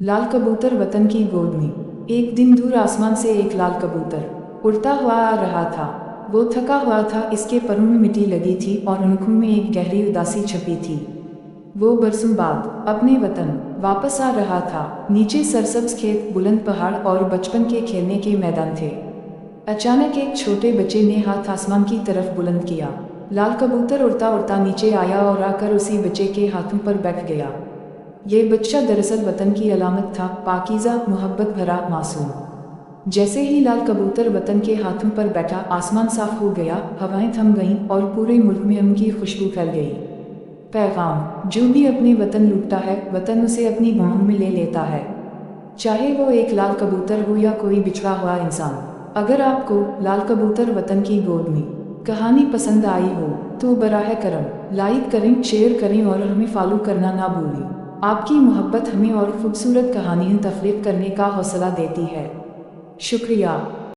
लाल कबूतर वतन की गोद में। एक दिन दूर आसमान से एक लाल कबूतर उड़ता हुआ आ रहा था। वो थका हुआ था, इसके परों में मिट्टी लगी थी और आँखों में एक गहरी उदासी छपी थी। वो बरसों बाद अपने वतन वापस आ रहा था। नीचे सरसब्ज खेत, बुलंद पहाड़ और बचपन के खेलने के मैदान थे। अचानक एक छोटे बच्चे ने हाथ आसमान की तरफ बुलंद किया। लाल कबूतर उड़ता उड़ता नीचे आया और आकर उसी बच्चे के हाथों पर बैठ गया। ये बच्चा दरअसल वतन की अलामत था, पाकीज़ा, मोहब्बत भरा, मासूम। जैसे ही लाल कबूतर वतन के हाथों पर बैठा, आसमान साफ हो गया, हवाएं थम गईं और पूरे मुल्क में उनकी खुशबू फैल गई। पैगाम: जो भी अपने वतन लूटता है, वतन उसे अपनी बाहों में ले लेता है, चाहे वो एक लाल कबूतर हो या कोई बिछड़ा हुआ इंसान। अगर आपको लाल कबूतर वतन की गोद में कहानी पसंद आई हो तो बराह करम लाइक करें, शेयर करें और हमें फॉलो करना ना भूलें। आपकी मोहब्बत हमें और खूबसूरत कहानियाँ तख्लीक करने का हौसला देती है। शुक्रिया।